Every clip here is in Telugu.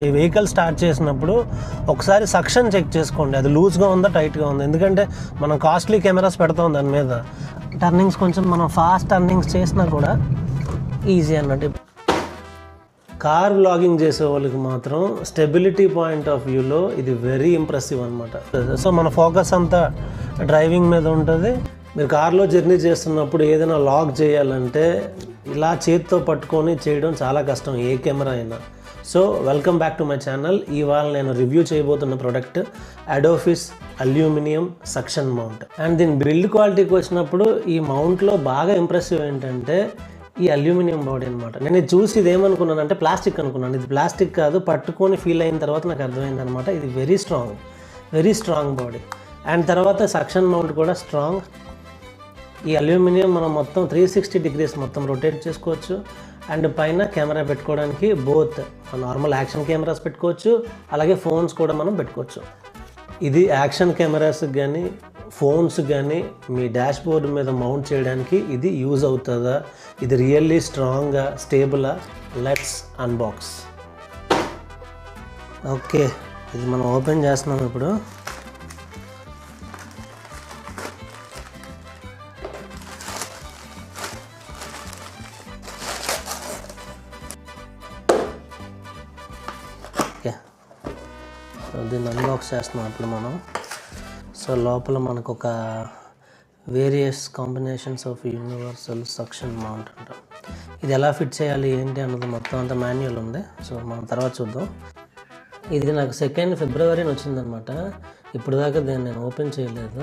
ఈ వెహికల్ స్టార్ట్ చేసినప్పుడు ఒకసారి సక్షన్ చెక్ చేసుకోండి, అది లూజ్గా ఉందా టైట్గా ఉందా. ఎందుకంటే మనం కాస్ట్లీ కెమెరాస్ పెడతాం దాని మీద. టర్నింగ్స్ కొంచెం మనం ఫాస్ట్ టర్నింగ్స్ చేసినా కూడా ఈజీ అన్నట్టు. కార్ వ్లాగింగ్ చేసే వాళ్ళకి మాత్రం స్టెబిలిటీ పాయింట్ ఆఫ్ వ్యూలో ఇది వెరీ ఇంప్రెసివ్ అనమాట. సో మన ఫోకస్ అంతా డ్రైవింగ్ మీద ఉంటుంది. మీరు కార్లో జర్నీ చేస్తున్నప్పుడు ఏదైనా లాక్ చేయాలంటే ఇలా చేతితో పట్టుకొని చేయడం చాలా కష్టం, ఏ కెమెరా అయినా. So welcome back to my channel. ఇవాళ నేను రివ్యూ చేయబోతున్న ప్రోడక్ట్ అడోఫిస్ అల్యూమినియం సక్షన్ మౌంట్. అండ్ దీని బిల్డ్ క్వాలిటీకి వచ్చినప్పుడు ఈ మౌంట్లో బాగా ఇంప్రెసివ్ ఏంటంటే ఈ అల్యూమినియం బాడీ అనమాట. నేను ఇది చూసి ఇది ఏమనుకున్నాను అంటే ప్లాస్టిక్ అనుకున్నాను. ఇది ప్లాస్టిక్ కాదు, పట్టుకొని ఫీల్ అయిన తర్వాత నాకు అర్థమైంది అనమాట. ఇది వెరీ స్ట్రాంగ్ బాడీ. అండ్ తర్వాత సక్షన్ మౌంట్ కూడా స్ట్రాంగ్. ఈ అల్యూమినియం మనం మొత్తం 360 degrees మొత్తం రొటేట్ చేసుకోవచ్చు. అండ్ పైన కెమెరా పెట్టుకోవడానికి బోత్ నార్మల్ యాక్షన్ కెమెరాస్ పెట్టుకోవచ్చు, అలాగే ఫోన్స్ కూడా మనం పెట్టుకోవచ్చు. ఇది యాక్షన్ కెమెరాస్కి కానీ ఫోన్స్ కానీ మీ డాష్ బోర్డ్ మీద మౌంట్ చేయడానికి ఇది యూజ్ అవుతుందా, ఇది రియల్లీ స్ట్రాంగ్గా స్టేబులా? Let's unbox. ఓకే, ఇది మనం ఓపెన్ చేస్తున్నాం ఇప్పుడు. ఓకే, సో దీన్ని అన్బాక్స్ చేస్తున్నాం ఇప్పుడు మనం. సో లోపల మనకు ఒక various combinations of universal suction mount అంట. ఇది ఎలా ఫిట్ చేయాలి ఏంటి అన్నది మొత్తం అంత మాన్యువల్ ఉంది. సో మనం తర్వాత చూద్దాం. ఇది నాకు 2nd February వచ్చిందనమాట. ఇప్పుడు దాకా దీన్ని నేను ఓపెన్ చేయలేదు.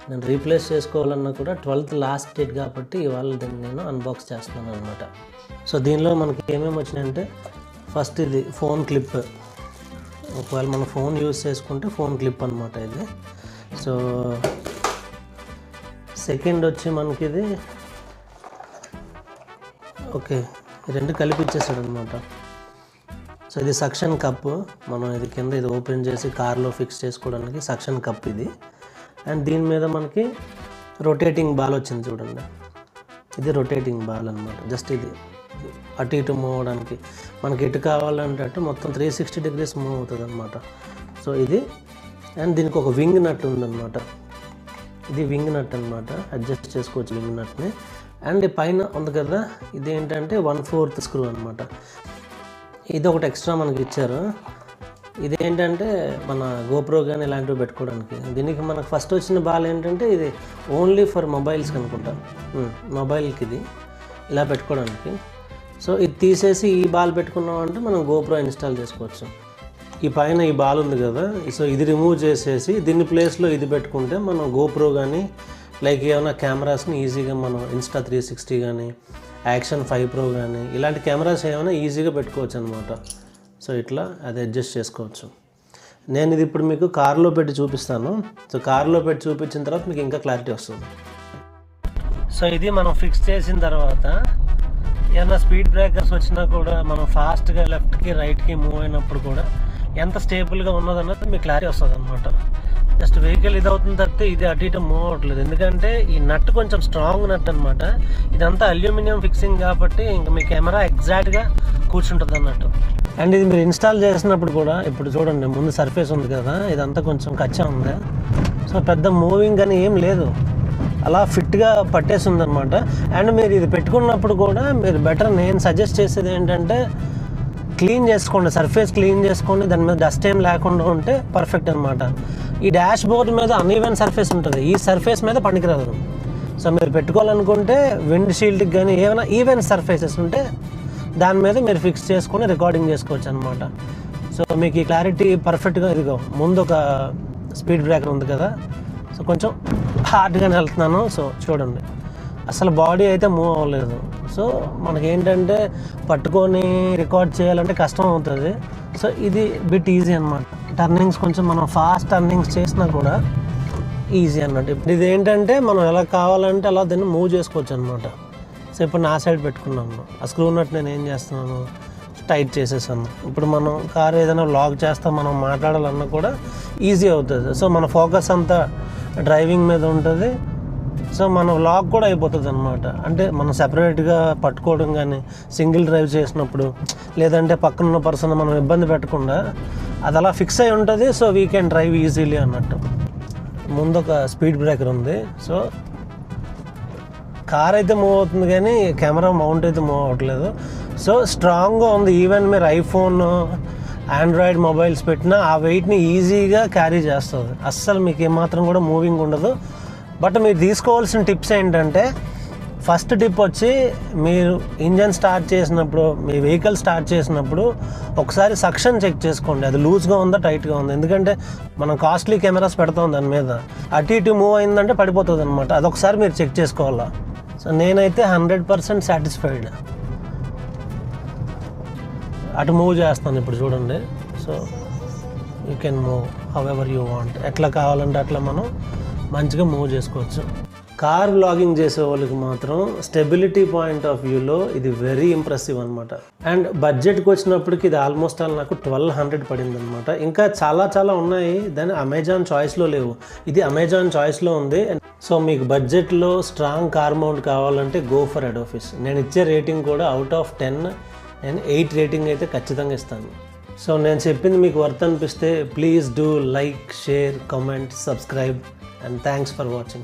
నేను రీప్లేస్ చేసుకోవాలన్నా కూడా 12th లాస్ట్ డేట్ కాబట్టి ఇవాళ దీన్ని నేను అన్బాక్స్ చేస్తున్నాను అనమాట. సో దీనిలో మనకి ఏమేమి వచ్చినాయంటే ఫస్ట్ ఇది ఫోన్ క్లిప్. ఒకవేళ మనం ఫోన్ యూజ్ చేసుకుంటే ఫోన్ క్లిప్ అనమాట ఇది. సో సెకండ్ వచ్చి మనకి ఇది ఓకే, రెండు కలిపి ఇచ్చేసాడు అనమాట. సో ఇది సక్షన్ కప్. మనం ఇది కింద ఇది ఓపెన్ చేసి కార్లో ఫిక్స్ చేసుకోవడానికి సక్షన్ కప్ ఇది. అండ్ దీని మీద మనకి రొటేటింగ్ బాల్ వచ్చింది చూడండి. ఇది రొటేటింగ్ బాల్ అనమాట. జస్ట్ ఇది అటు ఇటు మూవ్ అవ్వడానికి, మనకి ఎటు కావాలంటే అటు మొత్తం 360 degrees మూవ్ అవుతుంది అనమాట. సో ఇది. అండ్ దీనికి ఒక వింగ్ నట్ ఉందన్నమాట. ఇది వింగ్ నట్ అనమాట, అడ్జస్ట్ చేసుకోవచ్చు వింగ్ నట్ని. అండ్ పైన ఉంది కదా, ఇది ఏంటంటే 1/4 స్క్రూ అనమాట. ఇది ఒకటి ఎక్స్ట్రా మనకి ఇచ్చారు. ఇదేంటంటే మన గోప్రో కానీ ఇలాంటివి పెట్టుకోవడానికి. దీనికి మనకు ఫస్ట్ వచ్చిన బాల్ ఏంటంటే ఇది ఓన్లీ ఫర్ మొబైల్స్కి అనుకుంటా, మొబైల్కి ఇది ఇలా పెట్టుకోవడానికి. సో ఇది తీసేసి ఈ బాల్ పెట్టుకున్నామంటే మనం గోప్రో ఇన్స్టాల్ చేసుకోవచ్చు. ఈ పైన ఈ బాల్ ఉంది కదా, సో ఇది రిమూవ్ చేసేసి దీని ప్లేస్లో ఇది పెట్టుకుంటే మనం గోప్రో కానీ లైక్ ఏమైనా కెమెరాస్ని ఈజీగా మనం ఇన్స్టా 360 కానీ యాక్షన్ 5 Pro కానీ ఇలాంటి కెమెరాస్ ఏమైనా ఈజీగా పెట్టుకోవచ్చు అనమాట. సో ఇట్లా అది అడ్జస్ట్ చేసుకోవచ్చు. నేను ఇది ఇప్పుడు మీకు కార్లో పెట్టి చూపిస్తాను. సో కార్లో పెట్టి చూపించిన తర్వాత మీకు ఇంకా క్లారిటీ వస్తుంది. సో ఇది మనం ఫిక్స్ చేసిన తర్వాత ఏమైనా స్పీడ్ బ్రేకర్స్ వచ్చినా కూడా మనం ఫాస్ట్గా లెఫ్ట్కి రైట్కి మూవ్ అయినప్పుడు కూడా ఎంత స్టేబుల్గా ఉన్నదన్నది మీకు క్లారిటీ వస్తుంది అనమాట. జస్ట్ వెహికల్ ఇది అవుతుంది తప్పితే ఇది అటు ఇటు మూవ్ అవ్వట్లేదు. ఎందుకంటే ఈ నట్ కొంచెం స్ట్రాంగ్ నట్ అనమాట. ఇదంతా అల్యూమినియం ఫిక్సింగ్ కాబట్టి ఇంకా మీ కెమెరా ఎగ్జాక్ట్గా కూర్చుంటుంది అన్నట్టు. అండ్ ఇది మీరు ఇన్స్టాల్ చేసినప్పుడు కూడా ఇప్పుడు చూడండి, ముందు సర్ఫేస్ ఉంది కదా, ఇదంతా కొంచెం కచ్చా ఉంది. సో పెద్ద మూవింగ్ కానీ ఏం లేదు, అలా ఫిట్గా పట్టేసి ఉందన్నమాట. అండ్ మీరు ఇది పెట్టుకున్నప్పుడు కూడా మీరు బెటర్, నేను సజెస్ట్ చేసేది ఏంటంటే క్లీన్ చేసుకోండి, సర్ఫేస్ క్లీన్ చేసుకోండి. దాని మీద డస్ట్ ఏం లేకుండా ఉంటే పర్ఫెక్ట్ అనమాట. ఈ డాష్ బోర్డ్ మీద అన్ఈవెన్ సర్ఫేస్ ఉంటుంది, ఈ సర్ఫేస్ మీద పనికిరాదు. సో మీరు పెట్టుకోవాలనుకుంటే విండ్ షీల్డ్కి కానీ ఏమైనా ఈవెన్ సర్ఫేసెస్ ఉంటే దాని మీద మీరు ఫిక్స్ చేసుకొని రికార్డింగ్ చేసుకోవచ్చు అనమాట. సో మీకు ఈ క్లారిటీ పర్ఫెక్ట్గా. ఇదిగో ముందు ఒక స్పీడ్ బ్రేకర్ ఉంది కదా, సో కొంచెం హార్డ్గానే వెళ్తున్నాను. సో చూడండి, అసలు బాడీ అయితే మూవ్ అవ్వలేదు. సో మనకి ఏంటంటే పట్టుకొని రికార్డ్ చేయాలంటే కష్టం అవుతుంది. సో ఇది బిట్ ఈజీ అనమాట. టర్నింగ్స్ కొంచెం మనం ఫాస్ట్ టర్నింగ్స్ చేసినా కూడా ఈజీ అన్నట్టు. ఇప్పుడు ఇది ఏంటంటే మనం ఎలా కావాలంటే అలా దీన్ని మూవ్ చేసుకోవచ్చు అనమాట. సో ఇప్పుడు నా సైడ్ పెట్టుకున్నాను, ఆ స్క్రూ నట్ నేను ఏం చేస్తున్నాను, టైట్ చేసేసాను. ఇప్పుడు మనం కార్ ఏదైనా లాక్ చేస్తాం, మనం మాట్లాడాలన్నా కూడా ఈజీ అవుతుంది. సో మన ఫోకస్ అంతా డ్రైవింగ్ మీద ఉంటుంది. సో మన వ్లాగ్ కూడా అయిపోతుంది అనమాట. అంటే మనం సెపరేట్గా పట్టుకోవడం కానీ సింగిల్ డ్రైవ్ చేసినప్పుడు లేదంటే పక్కన పర్సన్ మనం ఇబ్బంది పెట్టకుండా అది అలా ఫిక్స్ అయి ఉంటుంది. So we can drive easily అన్నట్టు. ముందు ఒక స్పీడ్ బ్రేకర్ ఉంది. సో కార్ అయితే మూవ్ అవుతుంది కానీ కెమెరా మౌంట్ అయితే మూవ్ అవ్వట్లేదు. సో స్ట్రాంగ్గా ఉంది. ఈవెన్ మీరు ఐఫోన్ ఆండ్రాయిడ్ మొబైల్స్ పెట్టినా ఆ వెయిట్ని ఈజీగా క్యారీ చేస్తుంది. అస్సలు మీకు ఏమాత్రం కూడా మూవింగ్ ఉండదు. బట్ మీరు తీసుకోవాల్సిన టిప్స్ ఏంటంటే, ఫస్ట్ టిప్ వచ్చి మీరు ఇంజన్ స్టార్ట్ చేసినప్పుడు, మీ వెహికల్ స్టార్ట్ చేసినప్పుడు ఒకసారి సక్షన్ చెక్ చేసుకోండి. అది లూజ్గా ఉందా టైట్గా ఉందా. ఎందుకంటే మనం కాస్ట్లీ కెమెరాస్ పెడతాం దాని మీద, అటు ఇటు మూవ్ అయిందంటే పడిపోతుంది అనమాట. అదొకసారి మీరు చెక్ చేసుకోవాలా. సో నేనైతే 100% సాటిస్ఫైడ్. అటు మూవ్ చేస్తాను ఇప్పుడు చూడండి. So you can move how ever you want. ఎట్లా కావాలంటే అట్లా మనం మంచిగా మూవ్ చేసుకోవచ్చు. కార్ వ్లాగింగ్ చేసే వాళ్ళకి మాత్రం స్టెబిలిటీ పాయింట్ ఆఫ్ వ్యూలో ఇది వెరీ ఇంప్రెసివ్ అనమాట. అండ్ బడ్జెట్కి వచ్చినప్పటికి ఇది ఆల్మోస్ట్ ఆల్ నాకు 1200 పడింది అనమాట. ఇంకా చాలా ఉన్నాయి, దాని అమెజాన్ చాయిస్లో లేవు. ఇది అమెజాన్ చాయిస్లో ఉంది. సో మీకు బడ్జెట్లో స్ట్రాంగ్ కార్ మౌంట్ కావాలంటే గో ఫర్ ఎడోఫిస్. నేను ఇచ్చే రేటింగ్ కూడా అవుట్ ఆఫ్ 10 నేను 8 రేటింగ్ అయితే ఖచ్చితంగా ఇస్తాను. సో నేను చెప్పింది మీకు వర్త్ అనిపిస్తే please do like, share, comment, subscribe, and thanks for watching.